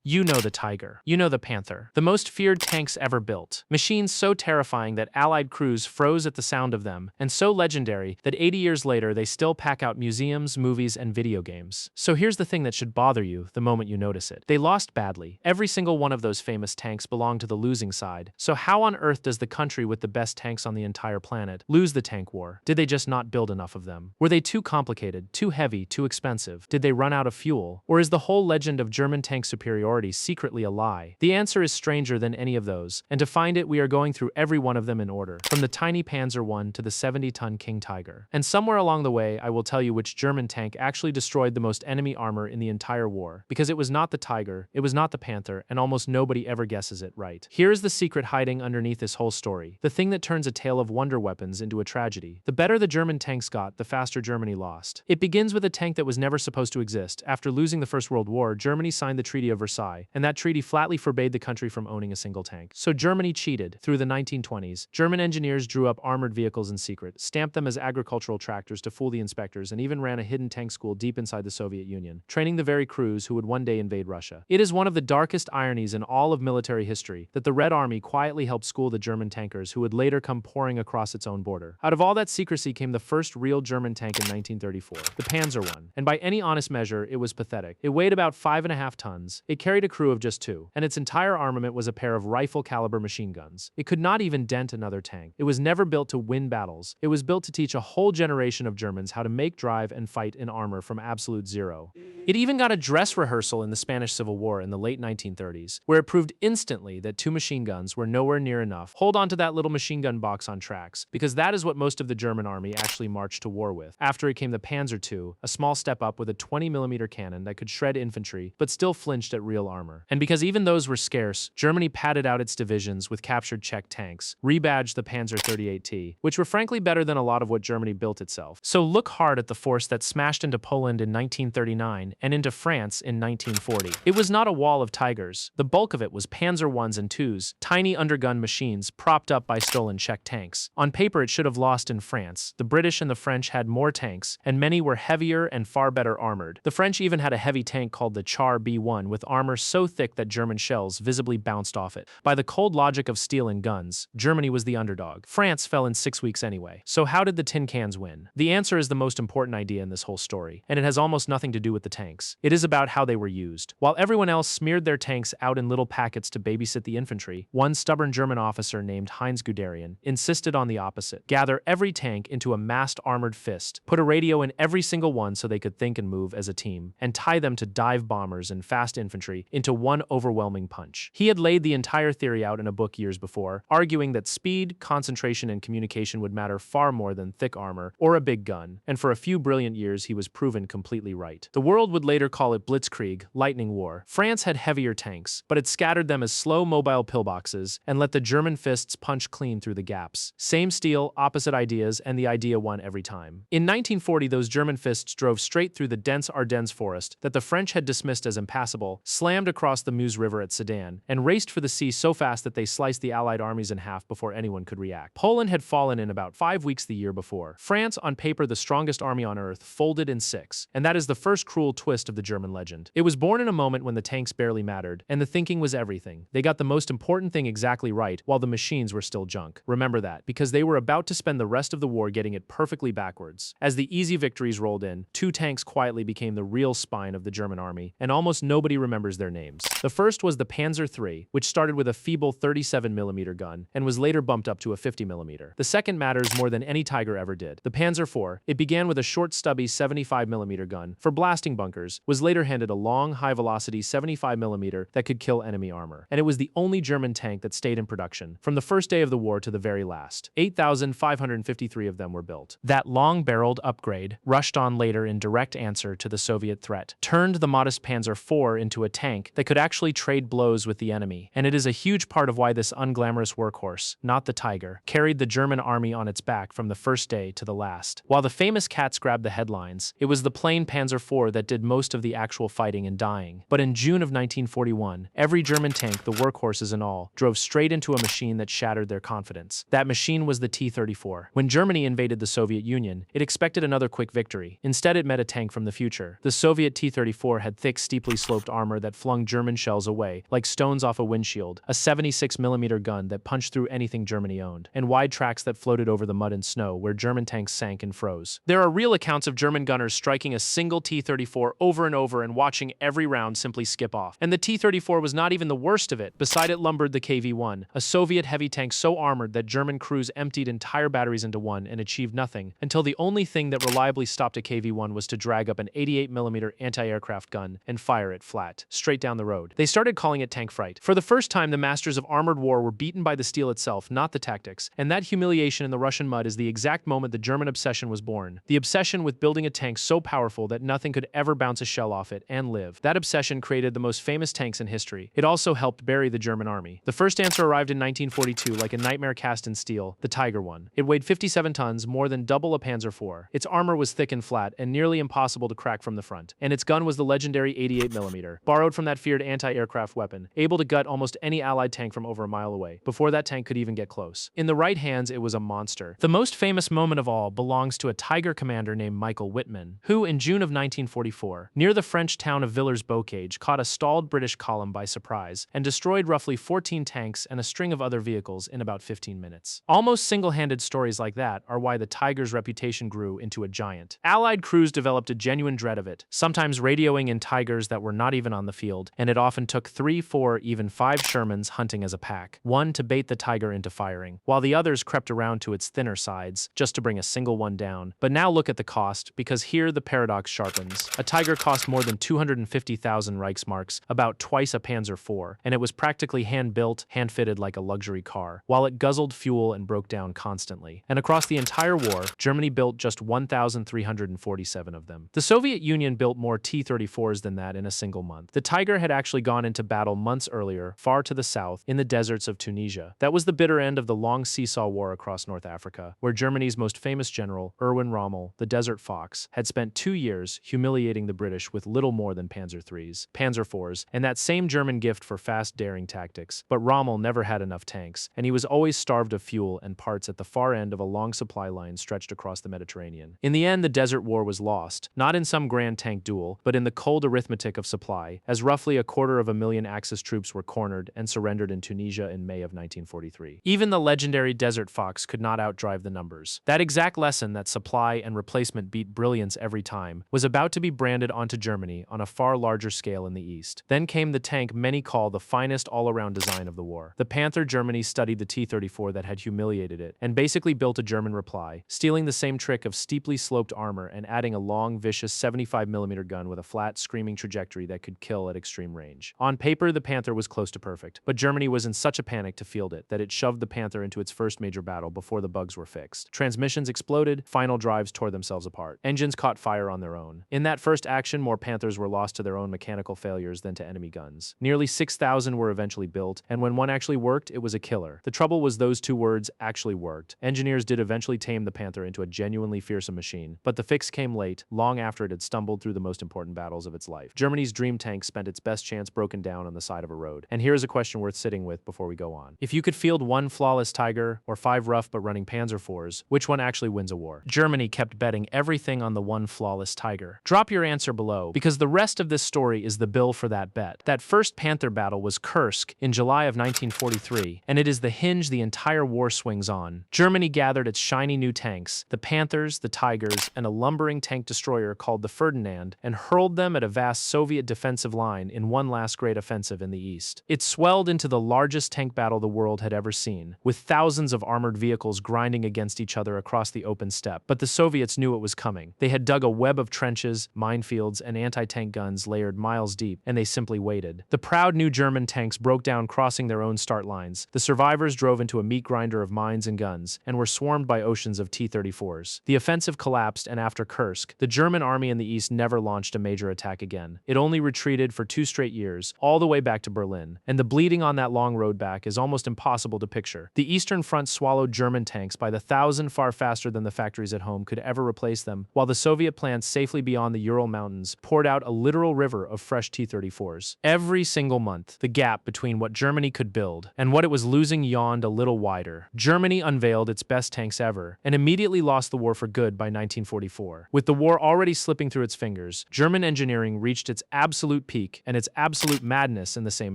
You know the Tiger. You know the Panther. The most feared tanks ever built. Machines so terrifying that Allied crews froze at the sound of them, and so legendary that 80 years later they still pack out museums, movies, and video games. So here's the thing that should bother you the moment you notice it. They lost badly. Every single one of those famous tanks belonged to the losing side. So how on earth does the country with the best tanks on the entire planet lose the tank war? Did they just not build enough of them? Were they too complicated, too heavy, too expensive? Did they run out of fuel? Or is the whole legend of German tank superiority secretly a lie? The answer is stranger than any of those, and to find it we are going through every one of them in order, from the tiny Panzer I to the 70-ton King Tiger. And somewhere along the way I will tell you which German tank actually destroyed the most enemy armor in the entire war, because it was not the Tiger, it was not the Panther, and almost nobody ever guesses it right. Here is the secret hiding underneath this whole story, the thing that turns a tale of wonder weapons into a tragedy. The better the German tanks got, the faster Germany lost. It begins with a tank that was never supposed to exist. After losing the First World War, Germany signed the Treaty of Versailles, and that treaty flatly forbade the country from owning a single tank. So Germany cheated. Through the 1920s, German engineers drew up armored vehicles in secret, stamped them as agricultural tractors to fool the inspectors, and even ran a hidden tank school deep inside the Soviet Union, training the very crews who would one day invade Russia. It is one of the darkest ironies in all of military history that the Red Army quietly helped school the German tankers who would later come pouring across its own border. Out of all that secrecy came the first real German tank in 1934, the Panzer I. And by any honest measure, it was pathetic. It weighed about 5.5 tons. It carried a crew of just 2, and its entire armament was a pair of rifle-caliber machine guns. It could not even dent another tank. It was never built to win battles. It was built to teach a whole generation of Germans how to make, drive, and fight in armor from absolute zero. It even got a dress rehearsal in the Spanish Civil War in the late 1930s, where it proved instantly that 2 machine guns were nowhere near enough. Hold on to that little machine gun box on tracks, because that is what most of the German army actually marched to war with. After it came the Panzer II, a small step up with a 20mm cannon that could shred infantry, but still flinched at real armor. And because even those were scarce, Germany padded out its divisions with captured Czech tanks, rebadged the Panzer 38T, which were frankly better than a lot of what Germany built itself. So look hard at the force that smashed into Poland in 1939 and into France in 1940. It was not a wall of tigers. The bulk of it was Panzer Is and IIs, tiny undergun machines propped up by stolen Czech tanks. On paper it should have lost in France. The British and the French had more tanks, and many were heavier and far better armored. The French even had a heavy tank called the Char B1 with armor so thick that German shells visibly bounced off it. By the cold logic of steel and guns, Germany was the underdog. France fell in 6 weeks anyway. So how did the tin cans win? The answer is the most important idea in this whole story, and it has almost nothing to do with the tanks. It is about how they were used. While everyone else smeared their tanks out in little packets to babysit the infantry, one stubborn German officer named Heinz Guderian insisted on the opposite. Gather every tank into a massed armored fist, put a radio in every single one so they could think and move as a team, and tie them to dive bombers and fast infantry into one overwhelming punch. He had laid the entire theory out in a book years before, arguing that speed, concentration, and communication would matter far more than thick armor or a big gun, and for a few brilliant years he was proven completely right. The world would later call it Blitzkrieg, lightning war. France had heavier tanks, but it scattered them as slow mobile pillboxes and let the German fists punch clean through the gaps. Same steel, opposite ideas, and the idea won every time. In 1940, those German fists drove straight through the dense Ardennes forest that the French had dismissed as impassable, slammed across the Meuse River at Sedan, and raced for the sea so fast that they sliced the Allied armies in half before anyone could react. Poland had fallen in about 5 weeks the year before. France, on paper the strongest army on earth, folded in 6, and that is the first cruel twist of the German legend. It was born in a moment when the tanks barely mattered, and the thinking was everything. They got the most important thing exactly right, while the machines were still junk. Remember that, because they were about to spend the rest of the war getting it perfectly backwards. As the easy victories rolled in, 2 tanks quietly became the real spine of the German army, and almost nobody remembers their names. The first was the Panzer III, which started with a feeble 37mm gun, and was later bumped up to a 50mm. The second matters more than any Tiger ever did. The Panzer IV, it began with a short stubby 75mm gun for blasting bunkers, was later handed a long, high-velocity 75mm that could kill enemy armor, and it was the only German tank that stayed in production, from the first day of the war to the very last. 8,553 of them were built. That long-barreled upgrade, rushed on later in direct answer to the Soviet threat, turned the modest Panzer IV into a tank that could actually trade blows with the enemy, and it is a huge part of why this unglamorous workhorse, not the Tiger, carried the German army on its back from the first day to the last. While the famous cats grabbed the headlines, it was the plain Panzer IV that did most of the actual fighting and dying. But in June of 1941, every German tank, the workhorses and all, drove straight into a machine that shattered their confidence. That machine was the T-34. When Germany invaded the Soviet Union, it expected another quick victory. Instead, it met a tank from the future. The Soviet T-34 had thick, steeply sloped armor that that flung German shells away, like stones off a windshield, a 76mm gun that punched through anything Germany owned, and wide tracks that floated over the mud and snow where German tanks sank and froze. There are real accounts of German gunners striking a single T-34 over and over and watching every round simply skip off. And the T-34 was not even the worst of it. Beside it lumbered the KV-1, a Soviet heavy tank so armored that German crews emptied entire batteries into one and achieved nothing, until the only thing that reliably stopped a KV-1 was to drag up an 88mm anti-aircraft gun and fire it flat, straight down the road. They started calling it tank fright. For the first time, the masters of armored war were beaten by the steel itself, not the tactics, and that humiliation in the Russian mud is the exact moment the German obsession was born. The obsession with building a tank so powerful that nothing could ever bounce a shell off it and live. That obsession created the most famous tanks in history. It also helped bury the German army. The first answer arrived in 1942 like a nightmare cast in steel, the Tiger I. It weighed 57 tons, more than double a Panzer IV. Its armor was thick and flat, and nearly impossible to crack from the front. And its gun was the legendary 88mm, borrowed from that feared anti-aircraft weapon, able to gut almost any Allied tank from over a mile away, before that tank could even get close. In the right hands, it was a monster. The most famous moment of all belongs to a Tiger commander named Michael Whitman, who, in June of 1944, near the French town of Villers-Bocage, caught a stalled British column by surprise and destroyed roughly 14 tanks and a string of other vehicles in about 15 minutes. Almost single-handed stories like that are why the Tiger's reputation grew into a giant. Allied crews developed a genuine dread of it, sometimes radioing in Tigers that were not even on the field, and it often took 3, 4, even 5 Shermans hunting as a pack, one to bait the Tiger into firing, while the others crept around to its thinner sides, just to bring a single one down. But now look at the cost, because here the paradox sharpens. A Tiger cost more than 250,000 Reichsmarks, about twice a Panzer IV, and it was practically hand-built, hand-fitted like a luxury car, while it guzzled fuel and broke down constantly. And across the entire war, Germany built just 1,347 of them. The Soviet Union built more T-34s than that in a single month. The Tiger had actually gone into battle months earlier, far to the south, in the deserts of Tunisia. That was the bitter end of the long seesaw war across North Africa, where Germany's most famous general, Erwin Rommel, the Desert Fox, had spent 2 years humiliating the British with little more than Panzer IIIs, Panzer IVs, and that same German gift for fast, daring tactics. But Rommel never had enough tanks, and he was always starved of fuel and parts at the far end of a long supply line stretched across the Mediterranean. In the end, the Desert War was lost, not in some grand tank duel, but in the cold arithmetic of supply, as roughly 250,000 Axis troops were cornered and surrendered in Tunisia in May of 1943. Even the legendary Desert Fox could not outdrive the numbers. That exact lesson, that supply and replacement beat brilliance every time, was about to be branded onto Germany on a far larger scale in the East. Then came the tank many call the finest all-around design of the war. The Panther. Germany studied the T-34 that had humiliated it, and basically built a German reply, stealing the same trick of steeply sloped armor and adding a long, vicious 75mm gun with a flat, screaming trajectory that could kill at extreme range. On paper, the Panther was close to perfect, but Germany was in such a panic to field it that it shoved the Panther into its first major battle before the bugs were fixed. Transmissions exploded, final drives tore themselves apart. Engines caught fire on their own. In that first action, more Panthers were lost to their own mechanical failures than to enemy guns. Nearly 6,000 were eventually built, and when one actually worked, it was a killer. The trouble was those two words actually worked. Engineers did eventually tame the Panther into a genuinely fearsome machine, but the fix came late, long after it had stumbled through the most important battles of its life. Germany's dream tank spent its best chance broken down on the side of a road. And here's a question worth sitting with before we go on. If you could field one flawless Tiger, or 5 rough but running Panzer IVs, which one actually wins a war? Germany kept betting everything on the one flawless Tiger. Drop your answer below, because the rest of this story is the bill for that bet. That first Panther battle was Kursk in July of 1943, and it is the hinge the entire war swings on. Germany gathered its shiny new tanks, the Panthers, the Tigers, and a lumbering tank destroyer called the Ferdinand, and hurled them at a vast Soviet defensive line in one last great offensive in the east. It swelled into the largest tank battle the world had ever seen, with thousands of armored vehicles grinding against each other across the open steppe. But the Soviets knew it was coming. They had dug a web of trenches, minefields, and anti-tank guns layered miles deep, and they simply waited. The proud new German tanks broke down crossing their own start lines. The survivors drove into a meat grinder of mines and guns, and were swarmed by oceans of T-34s. The offensive collapsed, and after Kursk, the German army in the east never launched a major attack again. It only retreated for 2 straight years, all the way back to Berlin, and the bleeding on that long road back is almost impossible to picture. The Eastern Front swallowed German tanks by the thousand far faster than the factories at home could ever replace them, while the Soviet plants safely beyond the Ural Mountains poured out a literal river of fresh T-34s. Every single month, the gap between what Germany could build and what it was losing yawned a little wider. Germany unveiled its best tanks ever, and immediately lost the war for good by 1944. With the war already slipping through its fingers, German engineering reached its absolute peak weak, and it's absolute madness in the same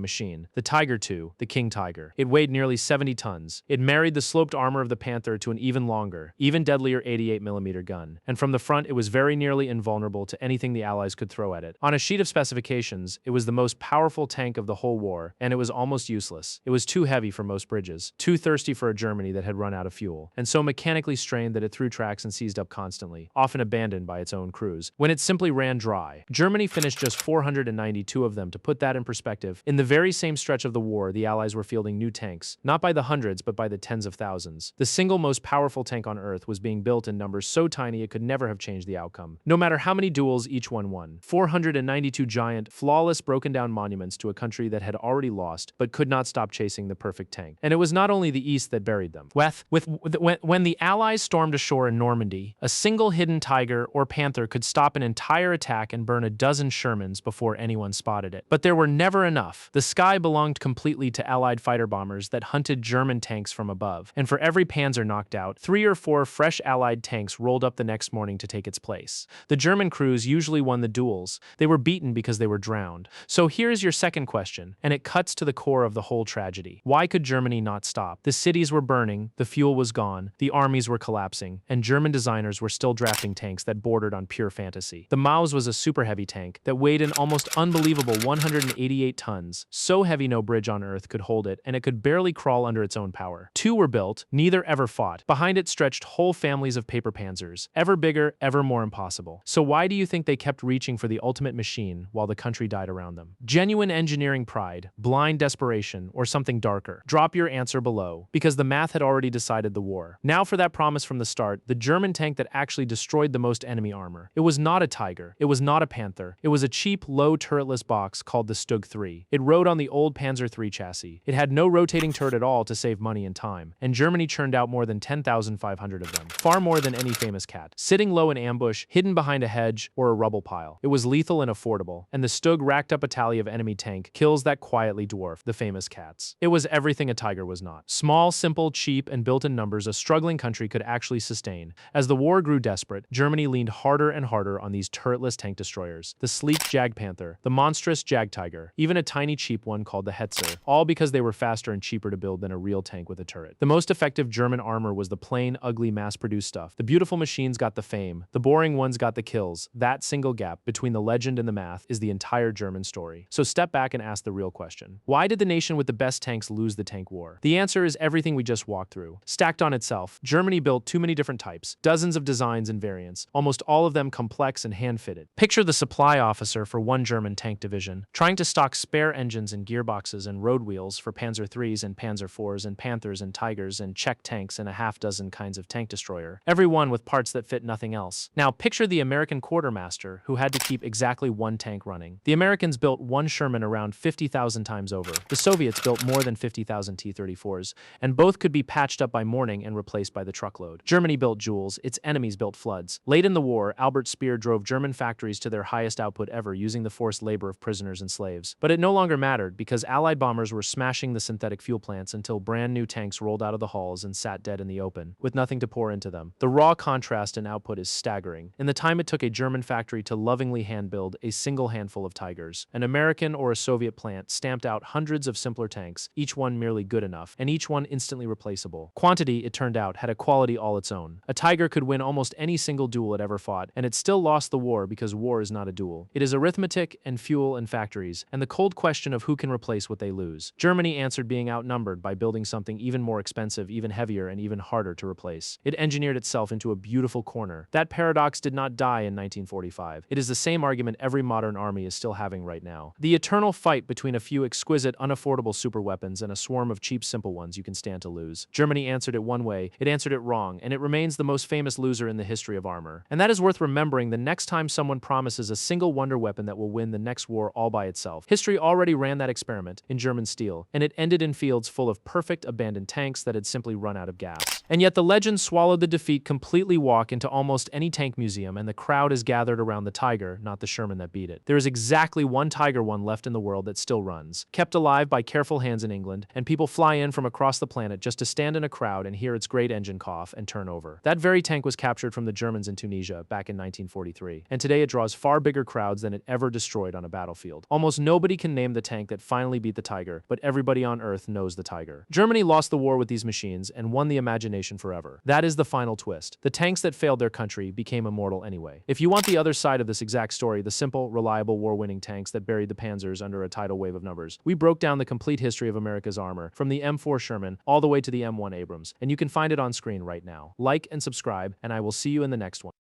machine. The Tiger II, the King Tiger. It weighed nearly 70 tons. It married the sloped armor of the Panther to an even longer, even deadlier 88mm gun. And from the front, it was very nearly invulnerable to anything the Allies could throw at it. On a sheet of specifications, it was the most powerful tank of the whole war, and it was almost useless. It was too heavy for most bridges, too thirsty for a Germany that had run out of fuel, and so mechanically strained that it threw tracks and seized up constantly, often abandoned by its own crews, when it simply ran dry. Germany finished just 492 of them. To put that in perspective, in the very same stretch of the war, the Allies were fielding new tanks, not by the hundreds but by the tens of thousands. The single most powerful tank on Earth was being built in numbers so tiny it could never have changed the outcome, no matter how many duels each one won. 492 giant, flawless, broken-down monuments to a country that had already lost but could not stop chasing the perfect tank. And it was not only the East that buried them. When the Allies stormed ashore in Normandy, a single hidden Tiger or Panther could stop an entire attack and burn a dozen Shermans before anyone spotted it. But there were never enough. The sky belonged completely to Allied fighter bombers that hunted German tanks from above, and for every Panzer knocked out, 3 or 4 fresh Allied tanks rolled up the next morning to take its place. The German crews usually won the duels. They were beaten because they were drowned. So here's your second question, and it cuts to the core of the whole tragedy. Why could Germany not stop? The cities were burning, the fuel was gone, the armies were collapsing, and German designers were still drafting tanks that bordered on pure fantasy. The Maus was a super heavy tank that weighed an almost unbelievable 188 tons, so heavy no bridge on Earth could hold it, and it could barely crawl under its own power. 2 were built, neither ever fought. Behind it stretched whole families of paper panzers, ever bigger, ever more impossible. So why do you think they kept reaching for the ultimate machine while the country died around them? Genuine engineering pride, blind desperation, or something darker? Drop your answer below, because the math had already decided the war. Now for that promise from the start, the German tank that actually destroyed the most enemy armor. It was not a Tiger, it was not a Panther, it was a cheap, low turretless box called the Stug 3. It rode on the old Panzer III chassis. It had no rotating turret at all to save money and time, and Germany churned out more than 10,500 of them, far more than any famous cat. Sitting low in ambush, hidden behind a hedge or a rubble pile. It was lethal and affordable, and the Stug racked up a tally of enemy tank kills that quietly dwarfed the famous cats. It was everything a Tiger was not. Small, simple, cheap, and built in numbers a struggling country could actually sustain. As the war grew desperate, Germany leaned harder and harder on these turretless tank destroyers. The sleek Jag Panther, the monstrous Jag Tiger, even a tiny cheap one called the Hetzer, all because they were faster and cheaper to build than a real tank with a turret. The most effective German armor was the plain, ugly, mass-produced stuff. The beautiful machines got the fame, the boring ones got the kills. That single gap between the legend and the math is the entire German story. So step back and ask the real question. Why did the nation with the best tanks lose the tank war? The answer is everything we just walked through. Stacked on itself, Germany built too many different types, dozens of designs and variants, almost all of them complex and hand-fitted. Picture the supply officer for one German tank division, trying to stock spare engines and gearboxes and road wheels for Panzer IIIs and Panzer IVs and Panthers and Tigers and Czech tanks and a half-dozen kinds of tank destroyer, every one with parts that fit nothing else. Now picture the American quartermaster who had to keep exactly one tank running. The Americans built one Sherman around 50,000 times over. The Soviets built more than 50,000 T-34s, and both could be patched up by morning and replaced by the truckload. Germany built Jules, its enemies built Floods. Late in the war, Albert Speer drove German factories to their highest output ever using the forced labor of prisoners and slaves. But it no longer mattered because Allied bombers were smashing the synthetic fuel plants until brand new tanks rolled out of the halls and sat dead in the open, with nothing to pour into them. The raw contrast in output is staggering. In the time it took a German factory to lovingly hand-build a single handful of Tigers, an American or a Soviet plant stamped out hundreds of simpler tanks, each one merely good enough, and each one instantly replaceable. Quantity, it turned out, had a quality all its own. A Tiger could win almost any single duel it ever fought, and it still lost the war because war is not a duel. It is arithmetic and fuel and factories, and the cold question of who can replace what they lose. Germany answered being outnumbered by building something even more expensive, even heavier, and even harder to replace. It engineered itself into a beautiful corner. That paradox did not die in 1945. It is the same argument every modern army is still having right now. The eternal fight between a few exquisite, unaffordable superweapons and a swarm of cheap, simple ones you can stand to lose. Germany answered it one way, it answered it wrong, and it remains the most famous loser in the history of armor. And that is worth remembering the next time someone promises a single wonder weapon that will win the next war all by itself. History already ran that experiment in German steel, and it ended in fields full of perfect, abandoned tanks that had simply run out of gas. And yet the legend swallowed the defeat completely. Walk into almost any tank museum and the crowd is gathered around the Tiger, not the Sherman that beat it. There is exactly one Tiger one left in the world that still runs, kept alive by careful hands in England, and people fly in from across the planet just to stand in a crowd and hear its great engine cough and turn over. That very tank was captured from the Germans in Tunisia back in 1943, and today it draws far bigger crowds than it ever destroyed on on a battlefield. Almost nobody can name the tank that finally beat the Tiger, but everybody on Earth knows the Tiger. Germany lost the war with these machines and won the imagination forever. That is the final twist. The tanks that failed their country became immortal anyway. If you want the other side of this exact story, the simple, reliable, war-winning tanks that buried the Panzers under a tidal wave of numbers, we broke down the complete history of America's armor, from the M4 Sherman all the way to the M1 Abrams, and you can find it on screen right now. Like and subscribe, and I will see you in the next one.